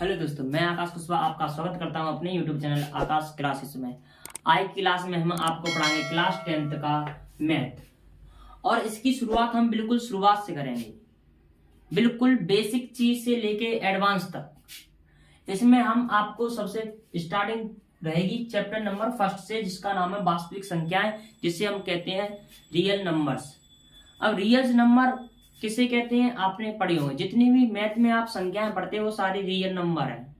Hello दोस्तों, मैं आकाश कुशवाहा आपका स्वागत करता हूं अपने YouTube चैनल आकाश क्लासेस में। आज की क्लास में हम आपको पढ़ाएंगे क्लास 10th का मैथ। और इसकी शुरुआत हम बिल्कुल शुरुआत से करेंगे, बिल्कुल बेसिक चीज से लेके एडवांस तक। इसमें हम आपको सबसे स्टार्टिंग रहेगी चैप्टर नंबर 1 से, जिसका नाम है वास्तविक संख्याएं, जिसे हम कहते हैं रियल नंबर्स। अब रियल नंबर किसे कहते हैं आपने पढ़े होंगे। जितनी भी मैथ में आप संख्याएं पढ़ते हो वो सारी रियल नंबर हैं,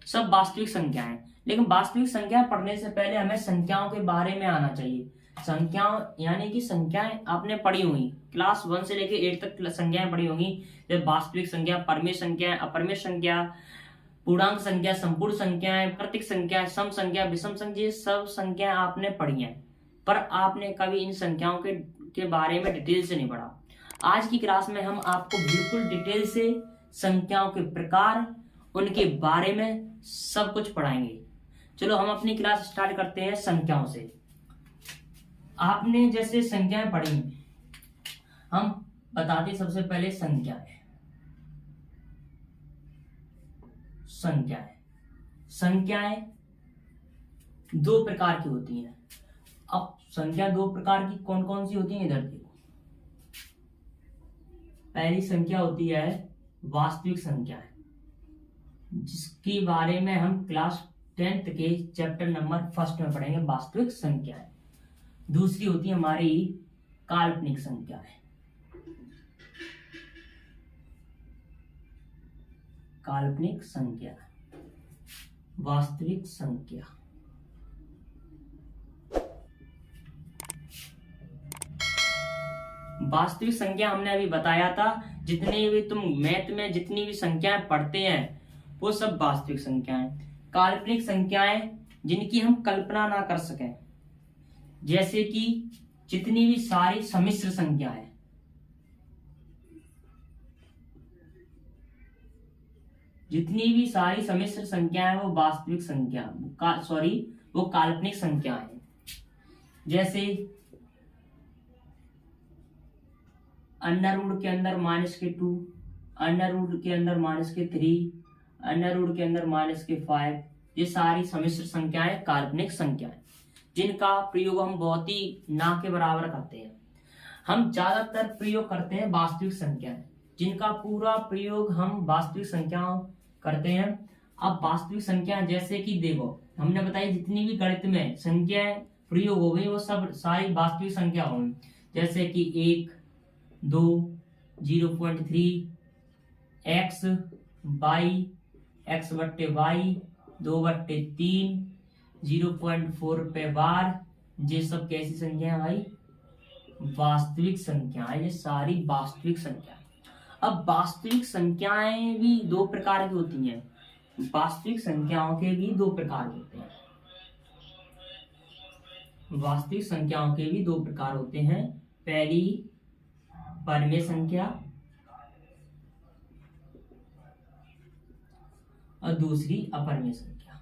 सब वास्तविक संख्याएं। लेकिन वास्तविक संख्याएं पढ़ने से पहले हमें संख्याओं के बारे में आना चाहिए। संख्याओं यानी कि संख्याएं आपने पढ़ी होंगी, क्लास 1 से लेकर 8 तक संख्याएं पढ़ी होंगी। जब वास्तविक संख्या, परमेय संख्या, अपरमेय संख्या, पूर्णांक संख्या, संपूर्ण संख्याएं, प्रतीक संख्या, सम संख्या, विषम संख्या, सब संख्याएं आपने पढ़ी हैं, पर आपने कभी इन संख्याओं के बारे में डिटेल से नहीं पढ़ा। आज की क्लास में हम आपको बिल्कुल डिटेल से संख्याओं के प्रकार, उनके बारे में सब कुछ पढ़ाएंगे। चलो हम अपनी क्लास स्टार्ट करते हैं संख्याओं से। आपने जैसे संख्याएं पढ़ी, हम बताते सबसे पहले संख्याएं। संख्याएं दो प्रकार की होती हैं। अब संख्या दो प्रकार की कौन कौन सी होती हैं, इधर देखो। पहली संख्या होती है वास्तविक संख्याएं, जिसके बारे में हम क्लास 10th के चैप्टर नंबर 1 में पढ़ेंगे, वास्तविक संख्याएं। दूसरी होती है हमारी काल्पनिक संख्याएं। काल्पनिक संख्या, वास्तविक संख्या। वास्तविक संख्या हमने अभी बताया था, जितने भी तुम मैथ में जितनी भी संख्याएं पढ़ते हैं वो सब वास्तविक संख्याएं। काल्पनिक संख्याएं जिनकी हम कल्पना ना कर सकें, जैसे कि जितनी भी सारी सम्मिश्र संख्याएं, जितनी भी सारी सम्मिश्र संख्याएं वो वास्तविक संख्या वो काल्पनिक संख्याएं। जैसे अंडर रूट के अंदर -2, अंडर रूट के अंदर -3, अंडर रूट के अंदर -5, ये सारी सम्मिश्र संख्याएं काल्पनिक संख्याएं, जिनका प्रयोग हम बहुत ही ना के बराबर करते हैं। हम ज्यादातर प्रयोग करते हैं वास्तविक संख्याएं, जिनका पूरा प्रयोग हम वास्तविक संख्याओं करते हैं। अब वास्तविक संख्या जैसे कि देखो, हमने बताई जितनी भी गणित में संख्याएं प्रयोग हो गई वो सब सारी वास्तविक संख्या होंगी। जैसे कि 1, 2, 0.3, x, y, x/y, 2/3, 0.4 पे बार, ये सब कैसी संख्या है भाई? वास्तविक संख्या है। ये सारी वास्तविक संख्या है। अब वास्तविक संख्याएं भी दो प्रकार की होती हैं। वास्तविक संख्याओं के भी दो प्रकार होते हैं। वास्तविक संख्याओं के भी दो प्रकार होते हैं। पहली परमेय संख्या और दूसरी अपरमेय संख्या।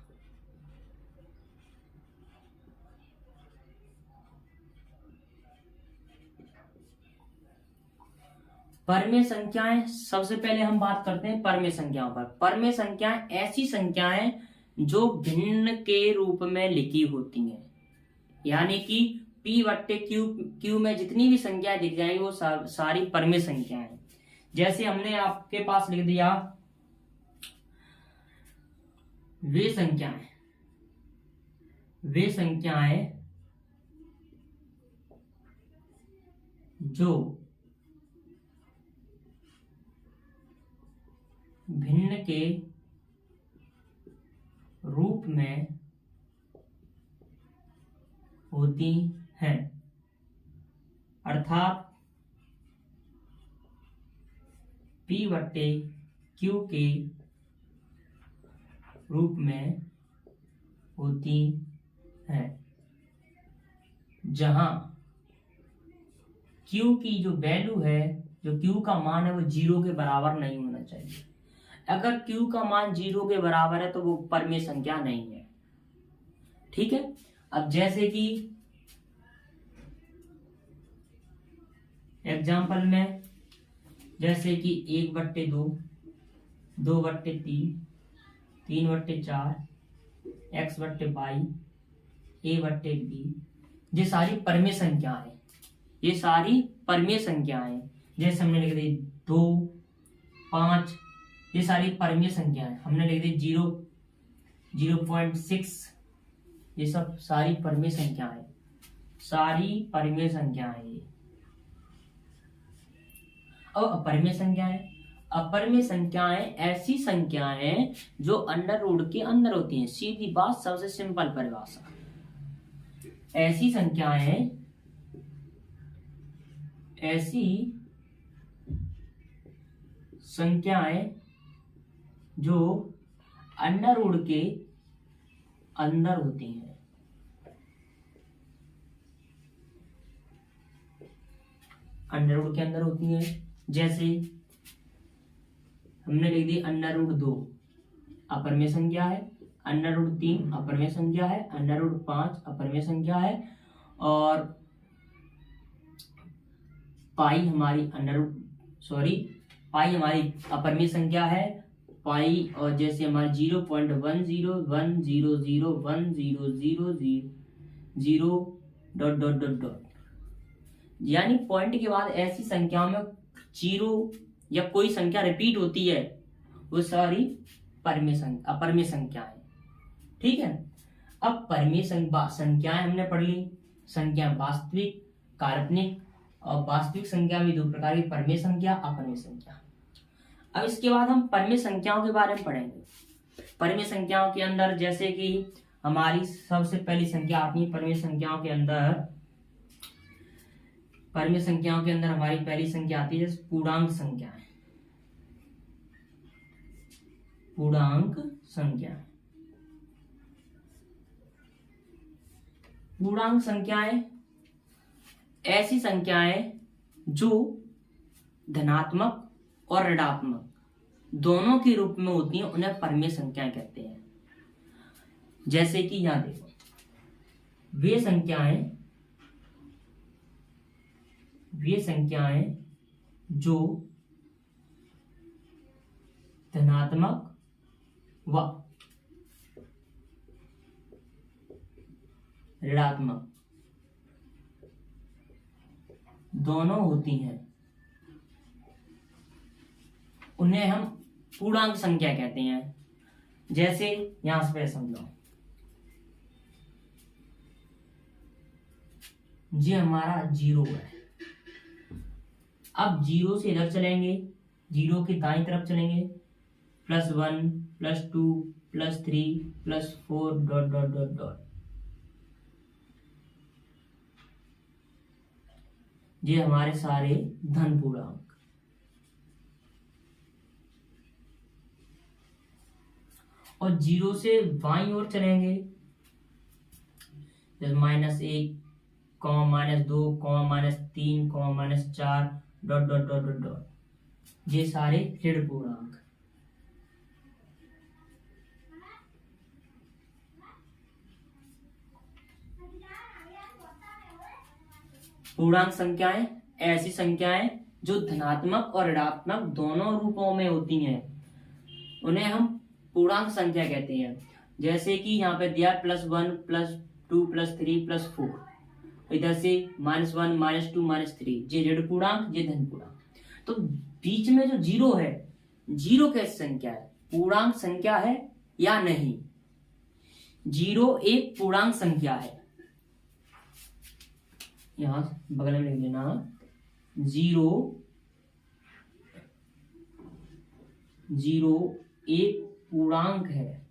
परमेय संख्याएं, सबसे पहले हम बात करते हैं परमेय संख्याओं पर। परमेय संख्याएं ऐसी संख्याएं जो भिन्न के रूप में लिखी होती हैं, यानी कि P/Q में जितनी भी संख्या दिख जाएगी वो सारी परमेय संख्या है। जैसे हमने आपके पास लिख दिया वे संख्याएं जो भिन्न के रूप में होती हैं, अर्थात P/Q के रूप में होती हैं, जहां Q की जो वैल्यू है, जो Q का मान है, वो 0 के बराबर नहीं होना चाहिए। अगर Q का मान 0 के बराबर है तो वो परमेय संख्या नहीं है। ठीक है। अब जैसे कि एग्जाम्पल में, जैसे कि 1/2, 2/3, 3/4 x/y a/b, ये सारी परमेय संख्याएं, ये सारी परमेय संख्याएं। जैसे हमने लिख दी 2, 5, ये सारी परमेय संख्याएं। हमने लिख दी 0, 0.6, ये सब सारी परमेय संख्याएं, सारी परमेय संख्याएं। और अपरमेय संख्याएं, अपरमेय संख्याएं ऐसी संख्याएं जो अंडर रूट के अंदर होती हैं। सीधी बात, सबसे सिंपल परिभाषा। ऐसी संख्याएं, ऐसी संख्याएं जो अंडर रूट के अंदर होती हैं। अंडर रूट के अंदर होती हैं। जैसे हमने लिख दी अंडर रूट 2 अपरमेय संख्या है, अंडर रूट 3 अपरमेय संख्या है, अंडर रूट 5 अपरमेय संख्या है, और पाई हमारी पाई हमारी अपरमेय संख्या है। पाई और जैसे हमारे 0.1011000000 यानी पॉइंट के बाद ऐसी संख्याओं में 0 या कोई संख्या रिपीट होती है, वो सारी अपरमेय संख्याएं। ठीक है। अब परमेय संख्याएं हमने पढ़ ली। संख्या वास्तविक, काल्पनिक, और वास्तविक संख्या में 2 प्रकार की, परमेय संख्या, अपरमेय संख्या। अब इसके बाद हम परमेय संख्याओं के बारे में पढ़ेंगे। परमेय संख्याओं के अंदर जैसे कि हमारी सबसे पहली संख्या आती है परमेय संख्याओं के अंदर। परमेय संख्याओं के अंदर हमारी पहली संख्या आती है पूर्णांक संख्याएं। पूर्णांक संख्याएं, पूर्णांक संख्याएं ऐसी संख्याएं जो धनात्मक और ऋणात्मक दोनों के रूप में होती हैं, उन्हें परमेय संख्याएं कहते हैं। जैसे कि यहां देखो, वे संख्याएं जो धनात्मक व ऋणात्मक दोनों होती हैं, उन्हें हम पूर्णांक संख्या कहते हैं। जैसे यहां से समझो, ये हमारा 0 है। अब 0 से इधर चलेंगे, 0 की दाईं तरफ चलेंगे, +1 +2 +3 +4 ... ये हमारे सारे धन पूर्णांक। और 0 से बाईं ओर चलेंगे, जैसे -1, -2, -3, -4 ... ये सारे ऋण पूर्णांक। पूर्णांक संख्याएं ऐसी संख्याएं जो धनात्मक और ऋणात्मक दोनों रूपों में होती हैं, उन्हें हम पूर्णांक संख्या कहते हैं। जैसे कि यहाँ पे दिया +1 +2 +3 +4, इधर से -1 -2 -3, ये ऋण पूर्णांक, ये धन पूर्णांक। तो बीच में जो 0 है, 0 कैसी संख्या है? पूर्णांक संख्या है या नहीं? 0 एक पूर्णांक संख्या है। यहां बगल में लिख देना 0 एक पूर्णांक है,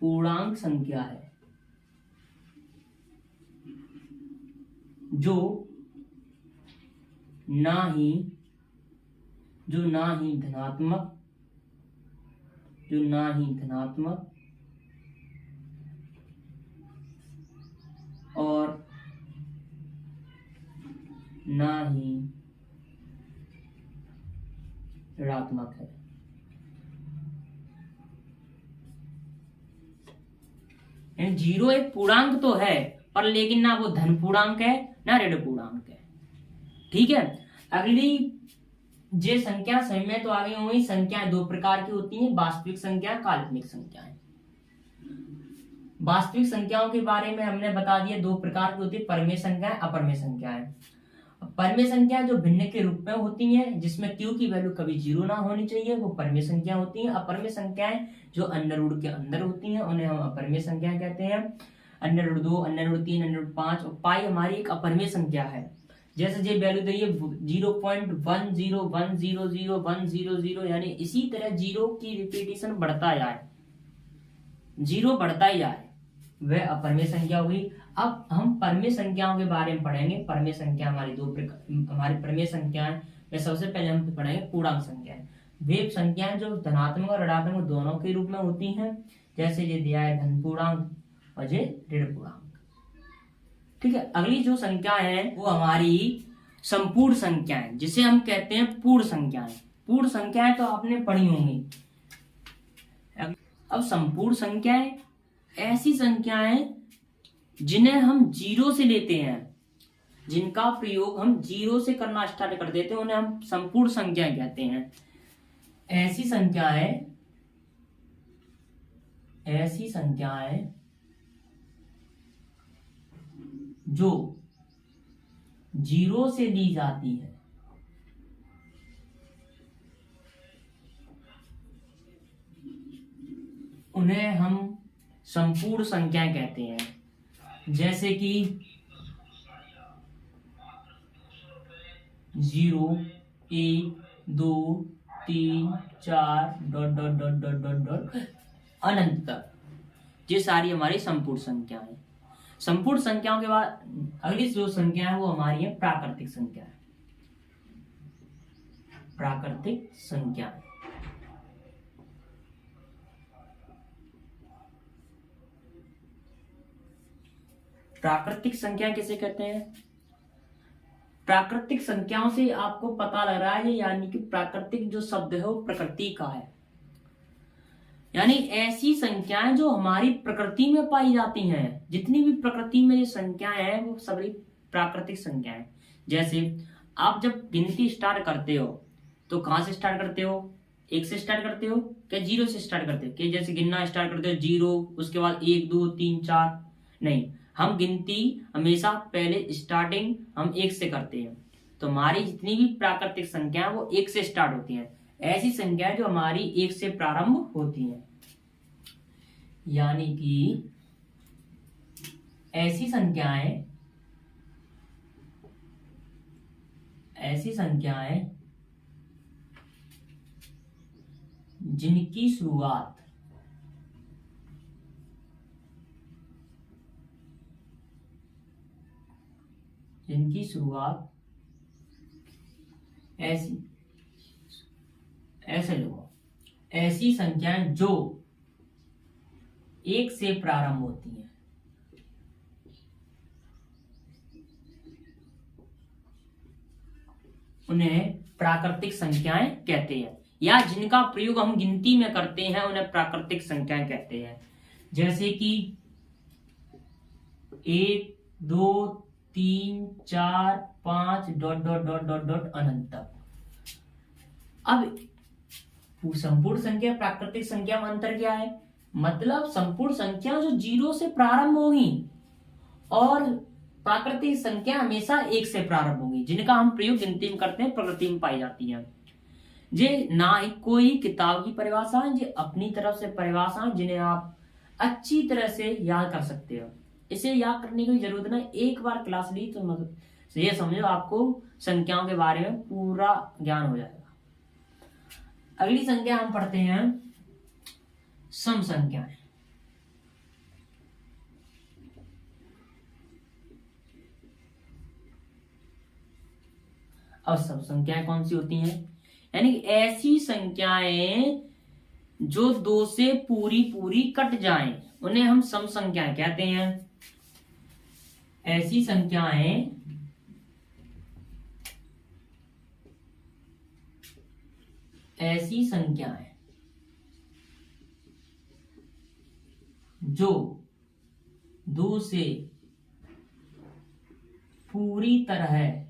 पूर्णांक संख्या है जो ना ही धनात्मक और ना ही ऋणात्मक है। यानी 0 एक पूर्णांक तो है, पर लेकिन ना वो धन पूर्णांक है ना ऋण पूर्णांक है। ठीक है। अगली ये संख्या सही में तो आगे हुई। संख्याएं दो प्रकार की होती हैं, वास्तविक संख्या, काल्पनिक संख्याएं। वास्तविक संख्याओं के बारे में हमने बता दिया, दो प्रकार की होती है, परमेय संख्याएं, अपरमेय संख्याएं। परमेय संख्या जो भिन्न के रूप में होती हैं, जिसमें q की वैल्यू कभी जीरो ना होनी चाहिए, वो परमेय संख्या होती हैं। अपरमेय संख्याएं जो अंडर रूट के अंदर होती हैं, उन्हें हम अपरमेय संख्या कहते हैं। Under root 2, under root 3, under root 5 और पाई हमारी एक अपरमेय संख्या है। जैसे ये वैल्यू दी है 0.101000100, यानी इसी तरह जीरो की रिपीटेशन बढ़ता जाए, जीरो बढ़ता ही जाए, वह अपरमेय संख्या हुई। अब हम परमेय संख्याओं के बारे में पढ़ेंगे। परमेय संख्या हमारी दो प्रकार, हमारी परमेय संख्याएं में सबसे पहले हम पढ़ेंगे पूर्णांक संख्याएं। वे संख्याएं जो धनात्मक और ऋणात्मक दोनों के रूप में होती हैं, जैसे ये दिया है धन पूर्णांक और ये ऋण पूर्णांक। ठीक है, अगली जो संख्या है वो हमारी संपूर्ण संख्याएं, जिसे हम कहते हैं पूर्ण संख्याएं। पूर्ण संख्याएं तो आपने पढ़ी होंगी। अब संपूर्ण संख्याएं ऐसी संख्याएं जिन्हें हम जीरो से लेते हैं, जिनका प्रयोग हम जीरो से करना स्टार्ट कर देते हैं, उन्हें हम संपूर्ण संख्याएं कहते हैं। ऐसी संख्याएं जो जीरो से ली जाती है, उन्हें हम संपूर्ण संख्याएं कहते हैं। जैसे कि 0, 1, 2, 3, 4 dot dot dot dot dot dot अनंत तक, ये सारी हमारी संपूर्ण संख्या है। संपूर्ण संख्याओं के बाद अगली जो संख्या है वो हमारी है प्राकृतिक संख्या है। प्राकृतिक संख्या प्राकृतिक संख्या किसे कहते हैं? प्राकृतिक संख्याओं से आपको पता लग रहा है, यानी कि प्राकृतिक जो शब्द है वो प्रकृति का है, यानी ऐसी संख्याएं जो हमारी प्रकृति में पाई जाती हैं। जितनी भी प्रकृति में ये संख्याएं हैं वो सभी प्राकृतिक संख्याएं। जैसे आप जब गिनती स्टार्ट करते हो तो कहां से स्टार्ट करते हो? 1 से स्टार्ट करते हो क्या 0 से स्टार्ट करते हो? कि जैसे गिनना स्टार्ट करते हो 0, उसके बाद 1, 2, 3, 4, नहीं, हम गिनती हमेशा पहले स्टार्टिंग हम 1 से करते हैं। तो हमारी जितनी भी प्राकृतिक संख्या वो 1 से स्टार्ट होती हैं। ऐसी संख्याएं जो हमारी 1 से प्रारंभ होती हैं, यानी कि ऐसी संख्याएं जिनकी शुरुआत ऐसी संख्याएं जो 1 से प्रारंभ होती हैं, उन्हें प्राकृतिक संख्याएं कहते हैं, या जिनका प्रयोग हम गिनती में करते हैं उन्हें प्राकृतिक संख्याएं कहते हैं। जैसे कि 1, 2, 3, 4, 5 dot dot dot dot dot अनंत तक। अब संपूर्ण संख्या प्राकृतिक संख्या में अंतर क्या है? मतलब संपूर्ण संख्या जो 0 से प्रारंभ होगी और प्राकृतिक संख्या हमेशा 1 से प्रारंभ होगी, जिनका हम प्रयोग गिनती में करते हैं, प्रकृति में पाई जाती है। ये ना ही कोई किताब की परिभाषा है, ये अपनी तरफ से परिभाषा है, जिन्हें आप अच्छी तरह से याद कर सकते हो। इसे याद करने की जरूरत नहीं, एक बार क्लास ली तो ये समझो आपको संख्याओं के बारे में पूरा ज्ञान हो जाएगा। अगली संख्या हम पढ़ते हैं सम संख्याएं। अब सम संख्याएं कौन सी होती हैं? यानी ऐसी संख्याएं जो 2 से पूरी कट जाएं, उन्हें हम सम संख्याएं कहते हैं। ऐसी संख्याएं जो 2 से पूरी तरह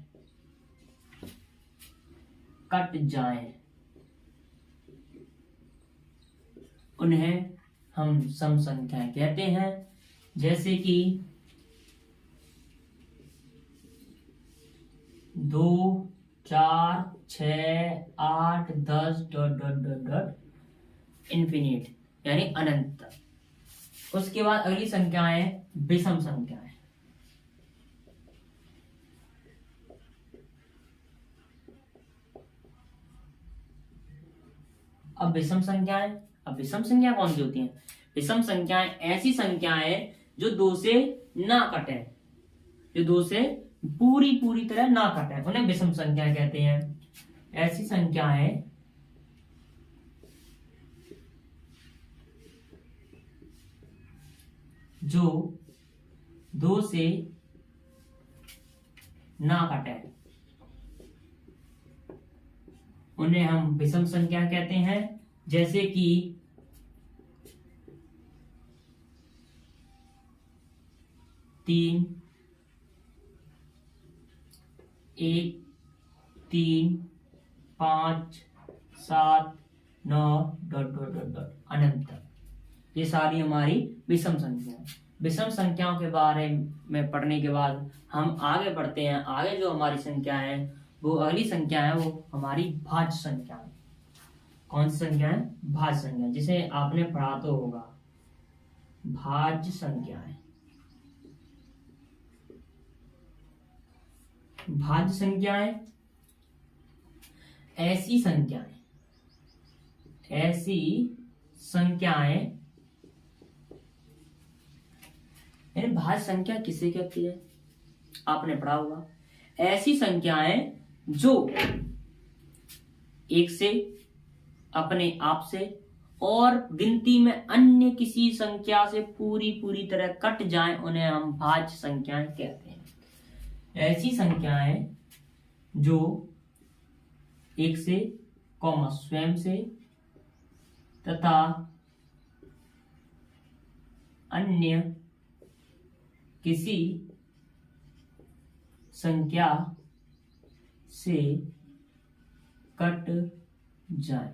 कट जाएं उन्हें हम सम संख्याएं कहते हैं। जैसे कि 2, 4, 6, 8, 10 dot dot dot dot infinite यानी अनंत तक। उसके बाद अगली संख्याएं विषम संख्याएं। अब विषम संख्या कौन सी होती हैं? विषम संख्याएं ऐसी संख्याएं जो 2 से ना कटे, जो 2 से पूरी तरह ना कटे, उन्हें विषम संख्या कहते हैं। ऐसी संख्याएं जो 2 से ना कटे उन्हें हम विषम संख्या कहते हैं। जैसे कि 3, 1, 3, 5, 7, 9 डॉट डॉट डॉट डॉट अनंत तक। ये सारी हमारी विषम संख्याएं। विषम संख्याओं के बारे में पढ़ने के बाद हम आगे बढ़ते हैं। आगे जो हमारी संख्या है वो अगली संख्या है, वो हमारी भाज्य संख्या है। कौन सी संख्या है? भाज्य संख्या, जिसे आपने पढ़ा तो होगा, भाज्य संख्याएं। भाज्य संख्याएं ऐसी संख्याएं यानी भाज्य संख्या किसे कहती है? आपने पढ़ा होगा। ऐसी संख्याएं जो 1 से, अपने आप से और गिनती में अन्य किसी संख्या से पूरी तरह कट जाएं, उन्हें हम भाज्य संख्याएं कहते हैं। ऐसी संख्याएं जो 1 से, स्वयं से तथा अन्य किसी संख्या से कट जाए,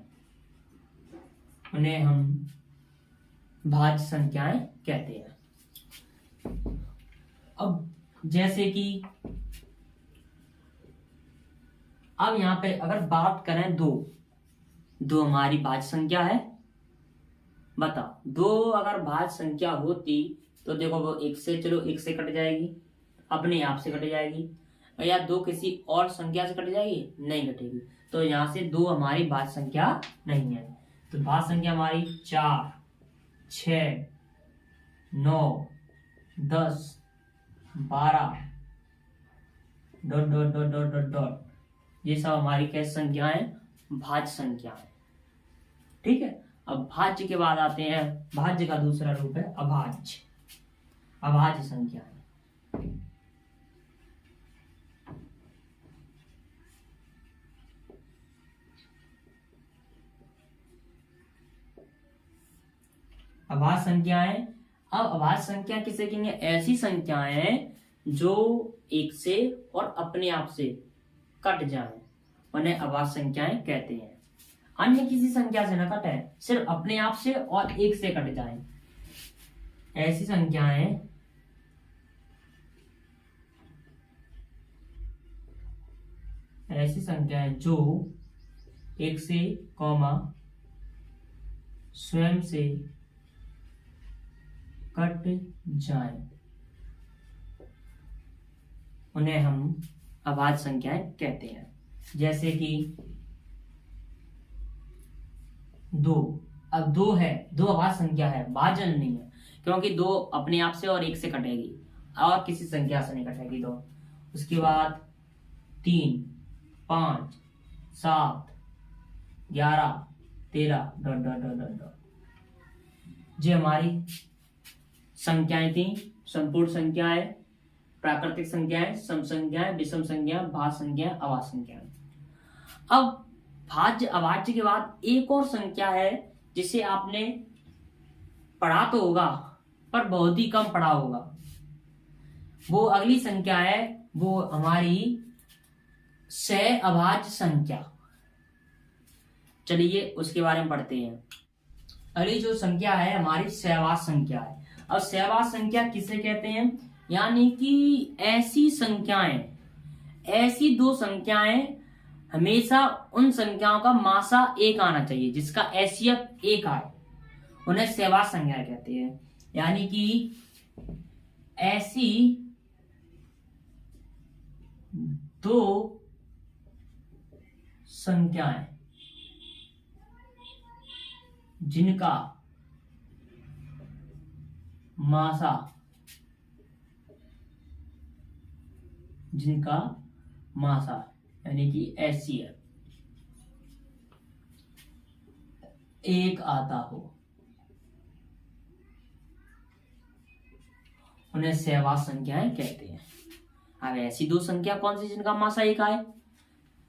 उन्हें हम भाज्य संख्याएं कहते हैं। अब जैसे कि अब यहां पे अगर बात करें 2 हमारी भाज्य संख्या है। बताओ, 2 अगर भाज्य संख्या होती तो देखो वो 1 से, चलो 1 से कट जाएगी, अपने आप से कट जाएगी, या 2 किसी और संख्या से कट जाएगी? नहीं कटेगी। तो यहां से 2 हमारी भाज्य संख्या नहीं है। तो भाज्य संख्या हमारी 4, 6, 9, 10, 12 dot dot dot dot dot dot, ये सब हमारी कैसी संख्याएं? भाज्य संख्याएं। ठीक है। अब भाज्य के बाद आते हैं, भाज्य का दूसरा रूप है अभाज्य। अभाज्य संख्याएं। अभाज्य संख्याएं। अब अभाज्य संख्या किसे कहेंगे? ऐसी संख्याएं जो 1 से और अपने आप से कट जाएं, उन्हें अभाज्य संख्याएं कहते हैं। अन्य किसी संख्या से न कटे, सिर्फ अपने आप से और 1 से कट जाएं, ऐसी संख्याएं जो 1 से, स्वयं से कट जाएं, उन्हें हम अभाज्य संख्याएं कहते हैं। जैसे कि 2। अब 2 है, 2 अभाज्य संख्या है, भाज्य नहीं है, क्योंकि 2 अपने आप से और 1 से कटेगी और किसी संख्या से नहीं कटेगी 2। उसके बाद 3, 5, 7, 11, 13 dot dot dot dot dot. ये हमारी संख्याएं थी, संपूर्ण संख्याएं, प्राकृतिक संख्याएं, सम संख्याएं, विषम संख्याएं, भाज्य संख्याएं, अभाज्य संख्याएं। अब भाज्य अभाज्य के बाद एक और संख्या है जिसे आपने पढ़ा तो होगा पर बहुत ही कम पढ़ा होगा। वो अगली संख्या है, वो हमारी सह अभाज्य संख्या। चलिए उसके बारे में पढ़ते हैं। अगली जो संख्या है हमारी सहवास संख्या है। अब सहवास संख्या किसे कहते हैं? यानी कि ऐसी संख्याएं, ऐसी दो संख्याएं, हमेशा उन संख्याओं का मासा एक आना चाहिए जिसका एचसीएफ एक आए, उन्हें सहवास संख्याएं कहते हैं। यानी कि ऐसी दो संख्याएं जिनका मासा यानी कि एचसीएफ एक आता हो, उन्हें सहवास संख्याएं कहते हैं। अब ऐसी दो संख्या कौन सी जिनका मासा एक आए?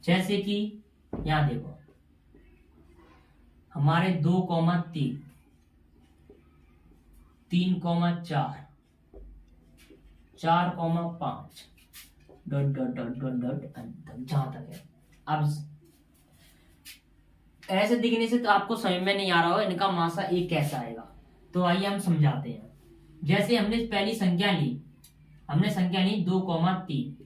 जैसे कि यहां देखो हमारे 2,3, 3,4, 4,5 dot dot dot dot dot तक जहां तक है। अब ऐसे दिखने से तो आपको समझ में नहीं आ रहा हो इनका मासा एक कैसा आएगा, तो आइए हम समझाते हैं। जैसे हमने पहली संख्या ली, हमने संख्या ली 2,3,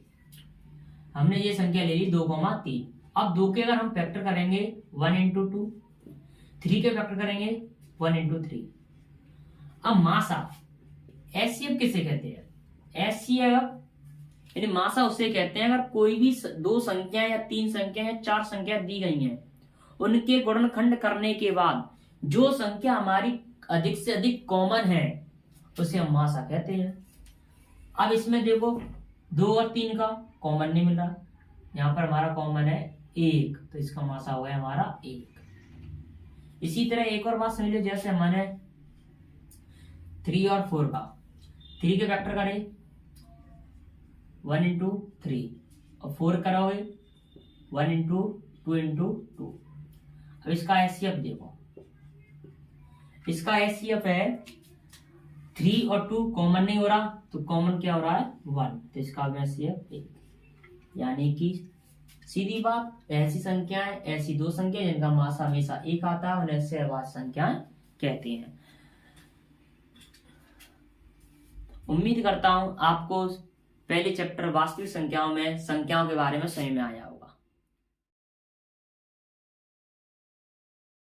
हमने ये संख्या ले ली 2,3। अब 2 के अगर हम फैक्टर करेंगे 1 into 2, 3 के फैक्टर करेंगे 1 into 3। अब मासा एचसीएफ किसे कहते हैं? एचसीएफ यानी मासा उसे कहते हैं अगर कोई भी दो संख्या या तीन संख्या या चार संख्या दी गई हैं, उनके गुणनखंड करने के बाद जो संख्या हमारी अधिक से अधिक कॉमन है उसे हम मासा कहते हैं। अब इसमें देखो 2 और 3 का कॉमन नहीं मिल रहा, यहाँ पर हमारा कॉमन है 1, तो इसका मासा हो गया हमारा 1। इसी तरह एक और बात समझ लो, जैसे हमने 3 और 4 का, 3 के फैक्टर करें 1 into 3 और 4 करोगे 1 into 2 into 2। अब इसका एचसीएफ देखो, इसका एचसीएफ है 3 और 2 कॉमन नहीं हो रहा, तो कॉमन क्या हो रहा है 1, तो इसका एचसीएफ 1। यानी कि सीधी बात, ऐसी संख्याएं, ऐसी दो संख्या जिनका मासा हमेशा एक आता है उन्हें सहवास संख्याएं कहते हैं। उम्मीद करता हूं आपको पहले चैप्टर वास्तविक संख्याओं में संख्याओं के बारे में समझ में आया हो।